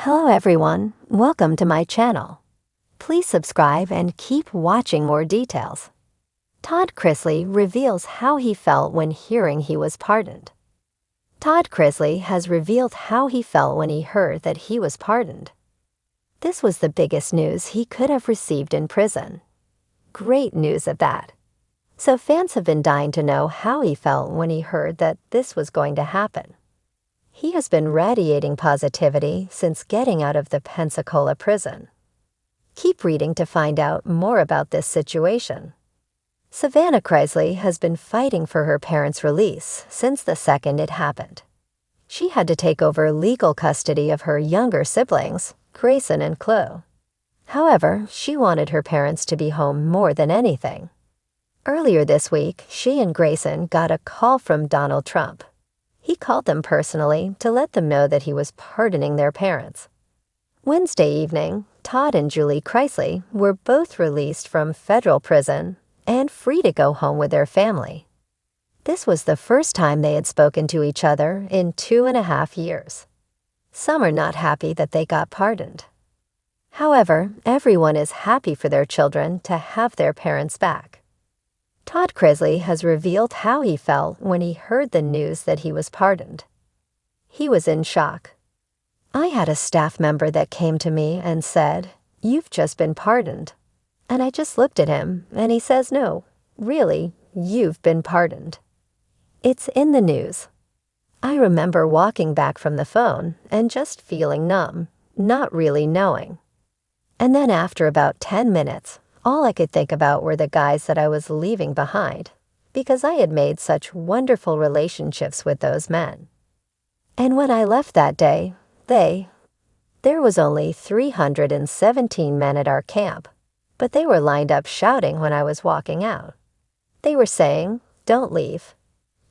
Hello everyone, welcome to my channel. Please subscribe and keep watching more details. Todd Chrisley reveals how he felt when hearing he was pardoned. Todd Chrisley has revealed how he felt when he heard that he was pardoned. This was the biggest news he could have received in prison. Great news at that. So fans have been dying to know how he felt when he heard that this was going to happen. He has been radiating positivity since getting out of the Pensacola prison. Keep reading to find out more about this situation. Savannah Chrisley has been fighting for her parents' release since the second it happened. She had to take over legal custody of her younger siblings, Grayson and Chloe. However, she wanted her parents to be home more than anything. Earlier this week, she and Grayson got a call from Donald Trump. He called them personally to let them know that he was pardoning their parents. Wednesday evening, Todd and Julie Chrisley were both released from federal prison and free to go home with their family. This was the first time they had spoken to each other in 2.5 years. Some are not happy that they got pardoned. However, everyone is happy for their children to have their parents back. Todd Chrisley has revealed how he felt when he heard the news that he was pardoned. He was in shock. "I had a staff member that came to me and said, 'You've just been pardoned.' And I just looked at him and he says, 'No, really, you've been pardoned.' It's in the news. I remember walking back from the phone and just feeling numb, not really knowing. And then after about 10 minutes, all I could think about were the guys that I was leaving behind, because I had made such wonderful relationships with those men. And when I left that day, there was only 317 men at our camp, but they were lined up shouting when I was walking out. They were saying, 'Don't leave.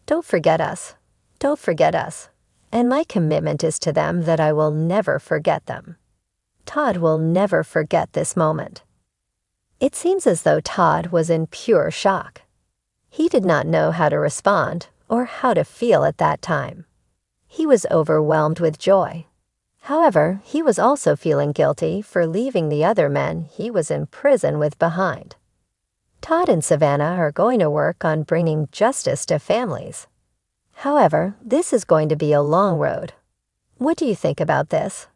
Don't forget us. Don't forget us.' And my commitment is to them that I will never forget them." Todd will never forget this moment. It seems as though Todd was in pure shock. He did not know how to respond or how to feel at that time. He was overwhelmed with joy. However, he was also feeling guilty for leaving the other men he was in prison with behind. Todd and Savannah are going to work on bringing justice to families. However, this is going to be a long road. What do you think about this?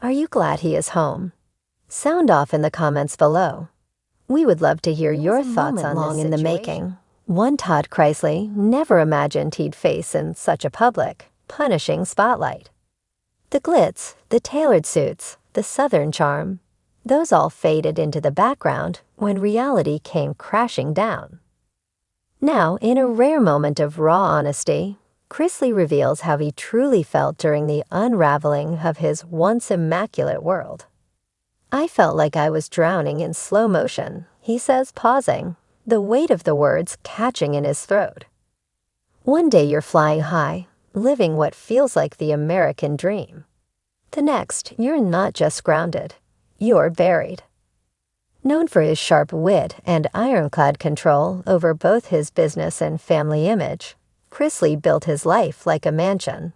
Are you glad he is home? Sound off in the comments below. We would love to hear your thoughts on this in the making. One Todd Chrisley never imagined he'd face in such a public, punishing spotlight. The glitz, the tailored suits, the southern charm, those all faded into the background when reality came crashing down. Now, in a rare moment of raw honesty, Chrisley reveals how he truly felt during the unraveling of his once immaculate world. "I felt like I was drowning in slow motion," he says, pausing, the weight of the words catching in his throat. One day you're flying high, living what feels like the American dream. The next, you're not just grounded, you're buried. Known for his sharp wit and ironclad control over both his business and family image, Chrisley built his life like a mansion.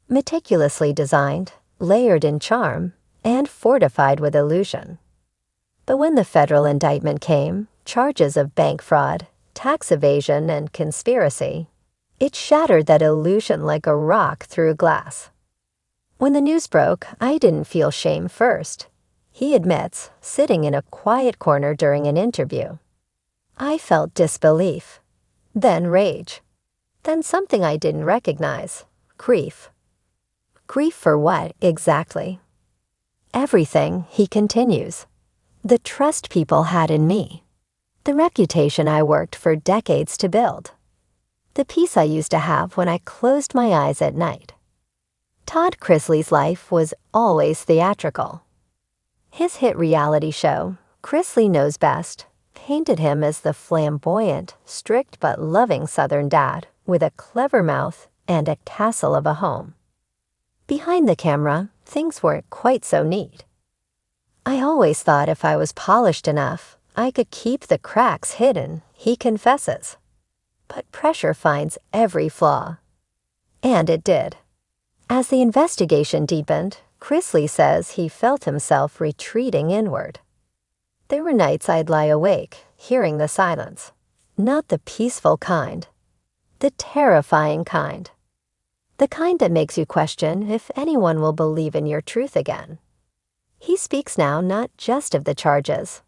Meticulously designed, layered in charm, and fortified with illusion. But when the federal indictment came, charges of bank fraud, tax evasion, and conspiracy, it shattered that illusion like a rock through glass. "When the news broke, I didn't feel shame first," he admits, sitting in a quiet corner during an interview. "I felt disbelief, then rage, then something I didn't recognize, grief." Grief for what, exactly? "Everything," he continues. "The trust people had in me. The reputation I worked for decades to build. The peace I used to have when I closed my eyes at night." Todd Chrisley's life was always theatrical. His hit reality show, Chrisley Knows Best, painted him as the flamboyant, strict but loving Southern dad with a clever mouth and a castle of a home. Behind the camera, things weren't quite so neat. "I always thought if I was polished enough, I could keep the cracks hidden," he confesses. But pressure finds every flaw. And it did. As the investigation deepened, Chrisley says he felt himself retreating inward. There were nights I'd lie awake, hearing the silence. Not the peaceful kind. The terrifying kind. The kind that makes you question if anyone will believe in your truth again. He speaks now not just of the charges,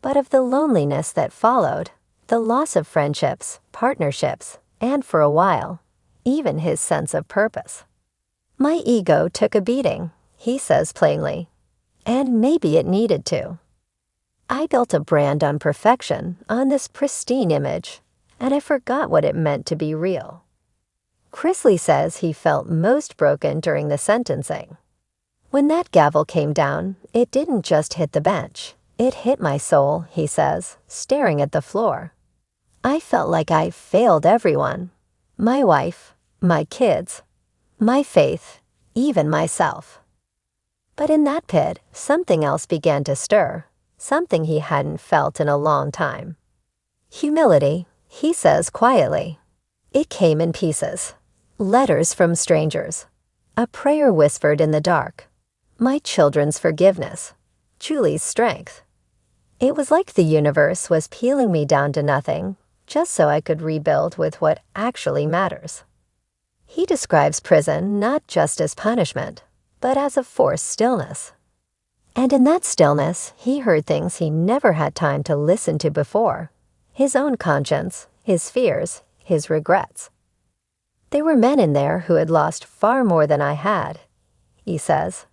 but of the loneliness that followed, the loss of friendships, partnerships, and for a while, even his sense of purpose. My ego took a beating, he says plainly, and maybe it needed to. I built a brand on perfection, on this pristine image, and I forgot what it meant to be real. Chrisley says he felt most broken during the sentencing. When that gavel came down, it didn't just hit the bench. It hit my soul, he says, staring at the floor. I felt like I failed everyone. My wife, my kids, my faith, even myself. But in that pit, something else began to stir, something he hadn't felt in a long time. Humility, he says quietly. It came in pieces. Letters from strangers. A prayer whispered in the dark. My children's forgiveness. Julie's strength. It was like the universe was peeling me down to nothing, just so I could rebuild with what actually matters. He describes prison not just as punishment, but as a forced stillness. And in that stillness, he heard things he never had time to listen to before. His own conscience, his fears, his regrets. There were men in there who had lost far more than I had, he says.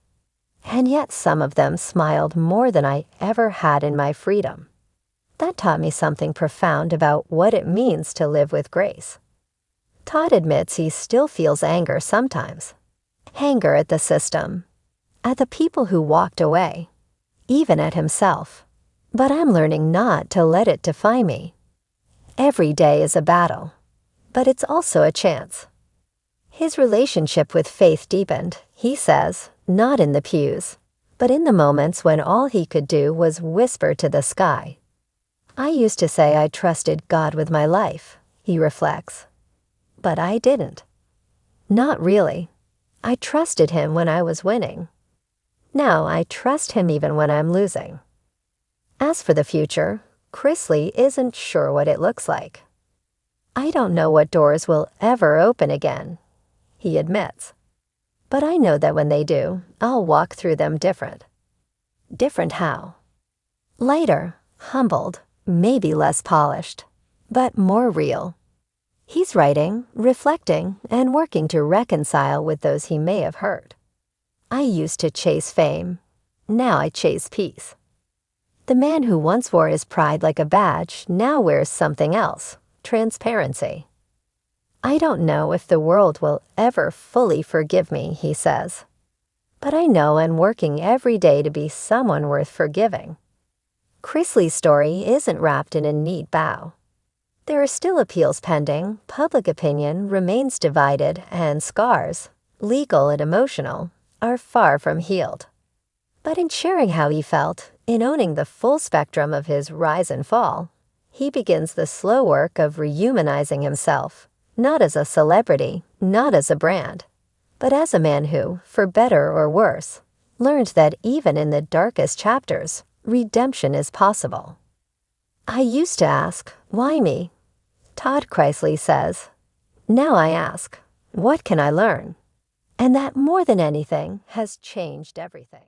And yet some of them smiled more than I ever had in my freedom. That taught me something profound about what it means to live with grace. Todd admits he still feels anger sometimes. Anger at the system, at the people who walked away, even at himself. But I'm learning not to let it define me. Every day is a battle, but it's also a chance. His relationship with faith deepened, he says, not in the pews, but in the moments when all he could do was whisper to the sky. I used to say I trusted God with my life, he reflects. But I didn't. Not really. I trusted him when I was winning. Now I trust him even when I'm losing. As for the future, Chrisley isn't sure what it looks like. I don't know what doors will ever open again, he admits. But I know that when they do, I'll walk through them different. Different how? Lighter, humbled, maybe less polished, but more real. He's writing, reflecting, and working to reconcile with those he may have hurt. I used to chase fame. Now I chase peace. The man who once wore his pride like a badge now wears something else, transparency. I don't know if the world will ever fully forgive me, he says. But I know I'm working every day to be someone worth forgiving. Chrisley's story isn't wrapped in a neat bow. There are still appeals pending, public opinion remains divided, and scars, legal and emotional, are far from healed. But in sharing how he felt, in owning the full spectrum of his rise and fall, he begins the slow work of rehumanizing himself, not as a celebrity, not as a brand, but as a man who, for better or worse, learned that even in the darkest chapters, redemption is possible. I used to ask, why me? Todd Chrisley says, now I ask, what can I learn? And that more than anything has changed everything.